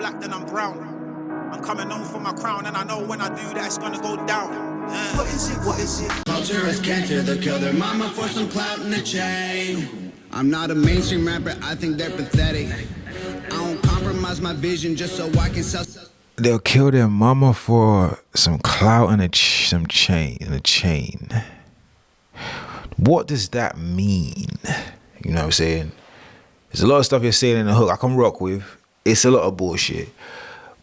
black, then I'm brown. I'm coming home for my crown, and I know when I do that, it's gonna go down. What is it? What is it? Culture is cancer, they'll kill their mama for some clout in the chain. I'm not a mainstream rapper, I think they're pathetic. I don't compromise my vision just so I can sell. They'll kill their mama for some clout and some chain. What does that mean? You know what I'm saying? There's a lot of stuff you're saying in the hook I can rock with. It's a lot of bullshit.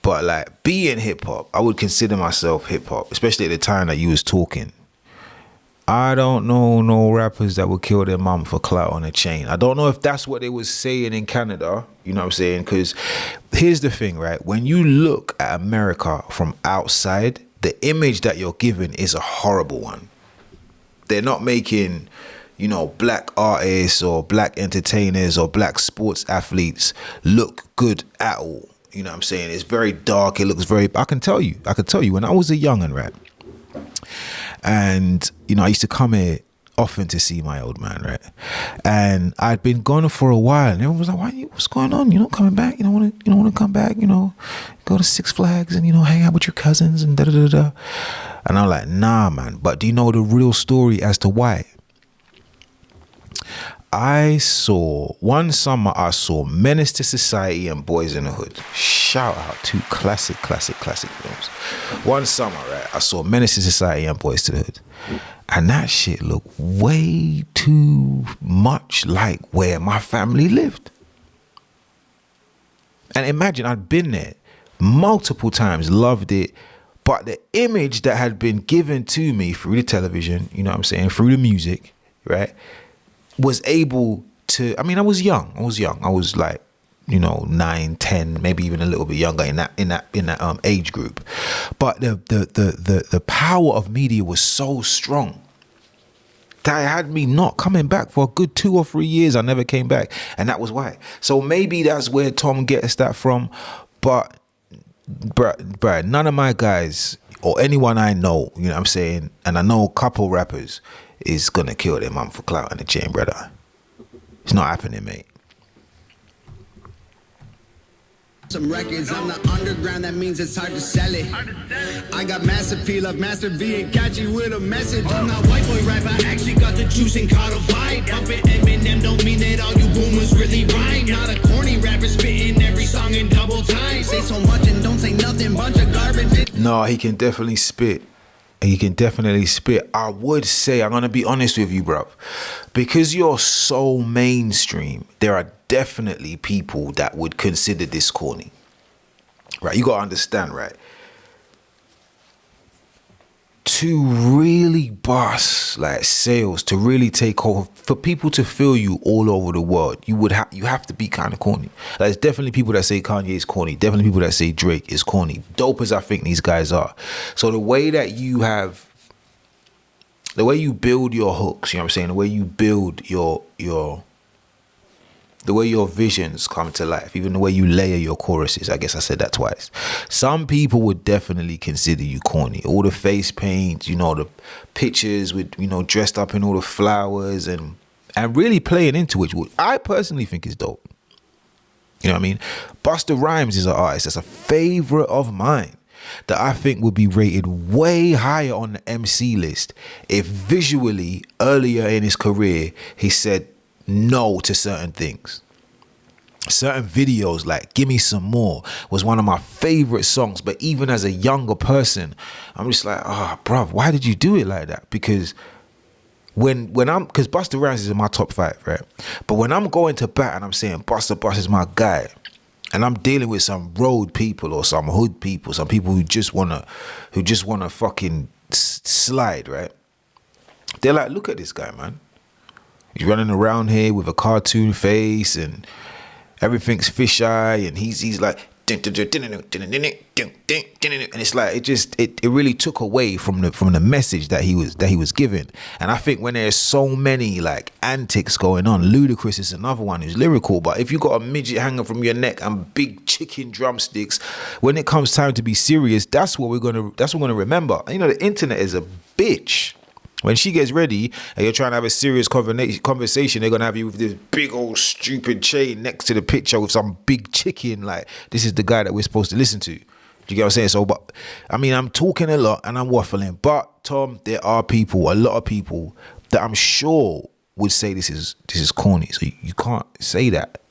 But like being hip hop, I would consider myself hip hop, especially at the time that you was talking. I don't know no rappers that would kill their mom for clout on a chain. I don't know if that's what they was saying in Canada, you know what I'm saying? Because here's the thing, right? When you look at America from outside, the image that you're given is a horrible one. They're not making, you know, black artists or black entertainers or black sports athletes look good at all. You know what I'm saying? It's very dark. It looks very, I can tell you when I was a youngin', right? And, you know, I used to come here often to see my old man, right? And I'd been gone for a while, and everyone was like, what's going on? You know, coming back? You don't want to come back, you know, go to Six Flags and, you know, hang out with your cousins and da-da-da-da. And I'm like, nah, man. But do you know the real story as to why? One summer I saw Menace to Society and Boys in the Hood. Shout out to classic films. One summer, right, I saw Menace to Society and Boys to the Hood. And that shit looked way too much like where my family lived. And imagine, I'd been there multiple times, loved it. But the image that had been given to me through the television, you know what I'm saying, through the music, right, was able to, I mean, I was young. I was like, you know, 9, 10, maybe even a little bit younger in that age group. But the power of media was so strong that it had me not coming back for a good 2 or 3 years. I never came back, and that was why. So maybe that's where Tom gets that from. But bruh, none of my guys or anyone I know, you know what I'm saying, and I know a couple rappers, is gonna kill their mum for clout and a chain, brother. It's not happening, mate. Some records, I'm the underground, that means it's hard to sell it. I got mass appeal of Master V and catch you with a message. I'm not white boy rap, I actually got the juice and caught a vibe. Bumping Eminem don't mean that all you boomers really rhyme. Not a corny rapper spitting every song in double time. Say so much and don't say nothing, bunch of garbage. No, he can definitely spit. I would say, I'm gonna be honest with you, bruv, because you're so mainstream, there are definitely people that would consider this corny, right? You gotta understand, right? To really bust like sales, to really take over, for people to feel you all over the world, you have to be kind of corny. Like, there's definitely people that say Kanye is corny, definitely people that say Drake is corny, dope as I think these guys are. So the way that you build your hooks, you know what I'm saying, the way you build the way your visions come to life, even the way you layer your choruses, I guess I said that twice. Some people would definitely consider you corny. All the face paint, you know, the pictures with, you know, dressed up in all the flowers and really playing into it, which I personally think is dope. You know what I mean? Busta Rhymes is an artist that's a favorite of mine that I think would be rated way higher on the MC list if visually earlier in his career he said no to certain things. Certain videos like Gimme Some More was one of my favorite songs, but even as a younger person, I'm just like, bruv, why did you do it like that? Because because Busta Rhymes is in my top 5, right? But when I'm going to bat and I'm saying Busta is my guy, and I'm dealing with some road people or some hood people, some people who just wanna fucking slide, right? They're like, look at this guy, man. He's running around here with a cartoon face and everything's fisheye, and he's like, and it's like it really took away from the message that he was giving. And I think when there's so many like antics going on, Ludacris is another one who's lyrical, but if you got a midget hanging from your neck and big chicken drumsticks, when it comes time to be serious, that's what we're gonna remember. And, you know, the internet is a bitch. When she gets ready and you're trying to have a serious conversation, they're going to have you with this big old stupid chain next to the picture with some big chicken. Like, this is the guy that we're supposed to listen to. Do you get what I'm saying? So, but, I mean, I'm talking a lot and I'm waffling. But, Tom, there are people, a lot of people, that I'm sure would say this is corny. So you can't say that.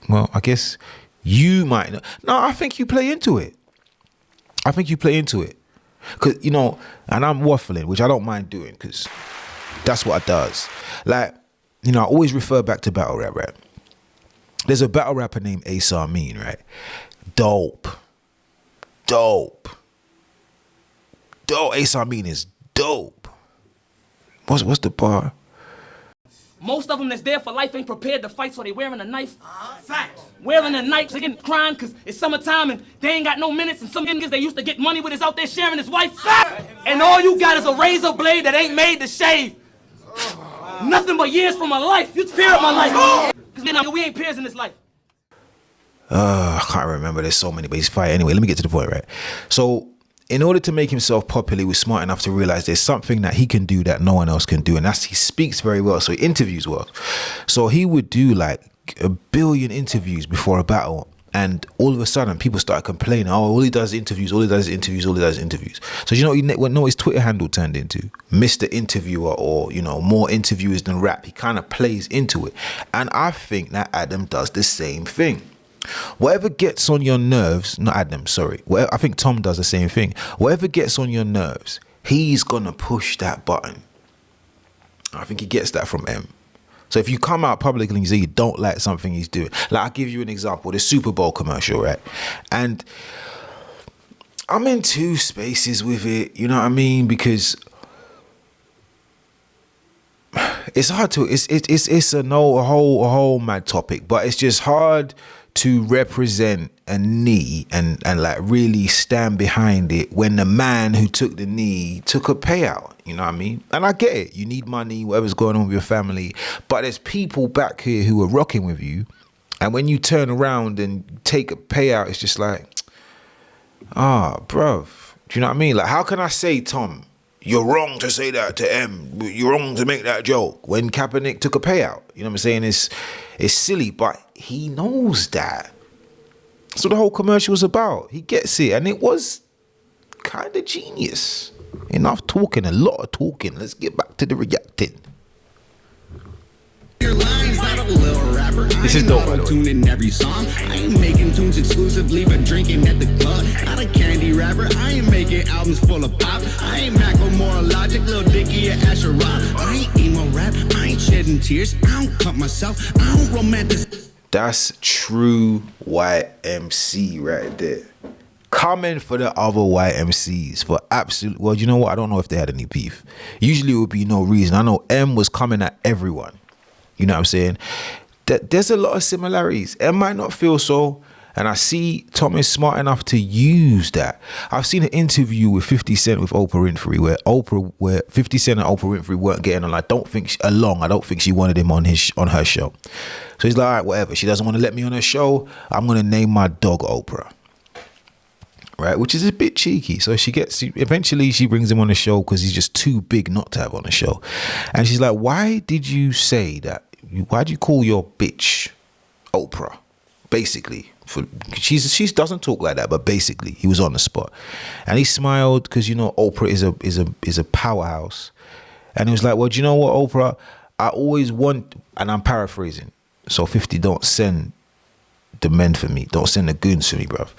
Well, I guess you might not. No, I think you play into it. Because, you know, and I'm waffling, which I don't mind doing because that's what it does. Like, you know, I always refer back to battle rap, right? There's a battle rapper named Ace Amin, right? Dope. Ace Amin is dope. What's the bar? Most of them that's there for life ain't prepared to fight, so they wearing a knife. Facts. Wearing a knife, they getting crying because it's summertime and they ain't got no minutes, and some niggas they used to get money with is out there sharing his wife. Facts. And all you got is a razor blade that ain't made to shave. Nothing but years from my life. You fear of my life. Because we ain't peers in this life. I can't remember. There's so many, but he's fighting. Anyway, let me get to the point, right? So, in order to make himself popular, he was smart enough to realize there's something that he can do that no one else can do. And that's he speaks very well. So he interviews well. So he would do like 1 billion interviews before a battle. And all of a sudden, people started complaining, oh, all he does is interviews, So you know what his Twitter handle turned into? Mr. Interviewer, or, you know, more interviewers than rap. He kind of plays into it. And I think that Adam does the same thing. Whatever gets on your nerves, not Adam, sorry. I think Tom does the same thing. Whatever gets on your nerves, he's going to push that button. I think he gets that from M. So if you come out publicly and say you don't like something he's doing, like I'll give you an example, the Super Bowl commercial, right? And I'm in two spaces with it, you know what I mean? Because it's hard to, it's a whole mad topic, but it's just hard to represent a knee and like really stand behind it when the man who took the knee took a payout, you know what I mean? And I get it, you need money, whatever's going on with your family, but there's people back here who are rocking with you, and when you turn around and take a payout, it's just like, bruv, do you know what I mean? Like, how can I say, Tom, you're wrong to say that to M, you're wrong to make that joke when Kaepernick took a payout? You know what I'm saying? It's silly, but he knows that. That's what the whole commercial was about. He gets it, and it was kind of genius. Enough talking, a lot of talking. Let's get back to the reacting. Your lines, not a little rapper. This is dope, by the way. Tuning every song. I ain't making tunes exclusively, but drinking at the club. Not a candy rapper. I ain't making albums full of pop. I ain't Macklemore, Logic, Lil Dicky, or Asher Rock. I ain't emo rap. I ain't shedding tears. I don't cut myself. I don't romanticize. That's true white MC right there. Coming for the other white MCs for absolute. Well, you know what? I don't know if they had any beef. Usually it would be no reason. I know M was coming at everyone. You know what I'm saying? There's a lot of similarities. M might not feel so, and I see Tom is smart enough to use that. I've seen an interview with 50 Cent with Oprah Winfrey where 50 Cent and Oprah Winfrey weren't getting on. I don't think she wanted him on her show. So he's like, all right, whatever. She doesn't want to let me on her show. I'm gonna name my dog Oprah. Right, which is a bit cheeky. So eventually she brings him on the show because he's just too big not to have on the show. And she's like, why did you say that? Why'd you call your bitch Oprah? Basically, she doesn't talk like that, but basically he was on the spot, and he smiled because, you know, Oprah is a powerhouse, and he was like, well, do you know what, Oprah? I always want, and I'm paraphrasing. So 50, don't send the men for me, don't send the goons for me, bruv.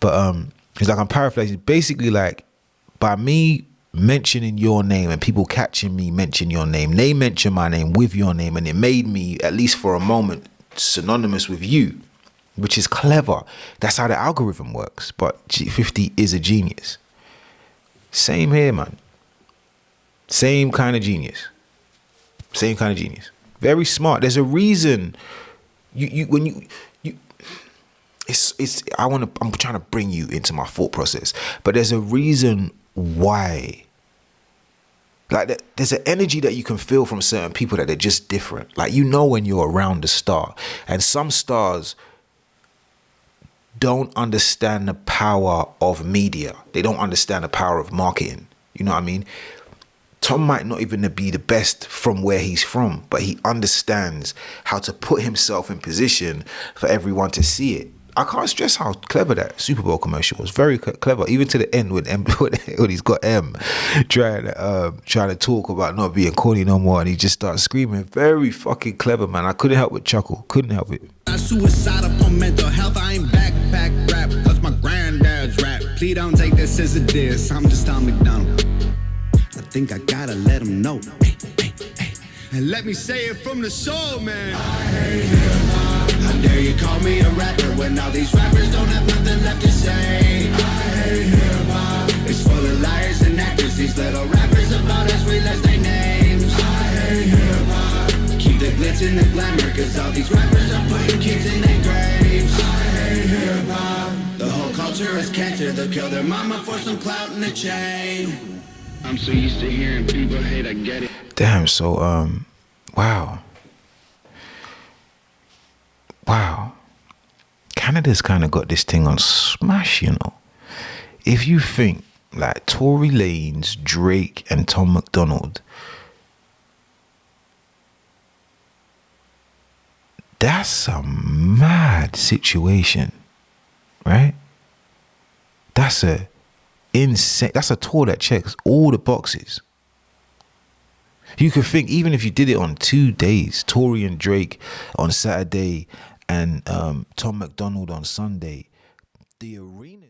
But he's like, I'm paraphrasing, basically like, by me mentioning your name and people catching me mention your name, they mention my name with your name, and it made me, at least for a moment, synonymous with you, which is clever. That's how the algorithm works. But G50 is a genius. Same here, man. Same kind of genius. Very smart. There's a reason I'm trying to bring you into my thought process, but there's a reason why. Like, there's an energy that you can feel from certain people that they're just different. Like, you know when you're around a star, and some stars don't understand the power of media. They don't understand the power of marketing. You know what I mean? Tom might not even be the best from where he's from, but he understands how to put himself in position for everyone to see it. I can't stress how clever that Super Bowl commercial was. Very clever, even to the end when he's got M trying to talk about not being corny no more, and he just starts screaming. Very fucking clever, man. I couldn't help but chuckle. Couldn't help it. Suicide upon mental health. I ain't backpack rap. That's my granddad's rap. Please don't take this as a diss. I'm just on McDonald. I think I gotta let him know. Hey, hey, hey. And let me say it from the soul, man. I hate him. How dare you call me a rapper when all these rappers don't have nothing left to say? I hate hip-hop. It's full of liars and actors. These little rappers about us, we list their names. I hate hip-hop. Keep the glitz and the glamour, cause all these rappers are putting kids in their graves. I hate hip-hop. The whole culture is cancer. They'll kill their mama for some clout in the chain. I'm so used to hearing people hate, I get it. Damn, so, wow. Wow. Canada's kind of got this thing on smash, you know. If you think like Tory Lanez, Drake, and Tom MacDonald, that's a mad situation, right? That's a insane. That's a tour that checks all the boxes. You could think, even if you did it on 2 days, Tory and Drake on Saturday and Tom MacDonald on Sunday, the arena.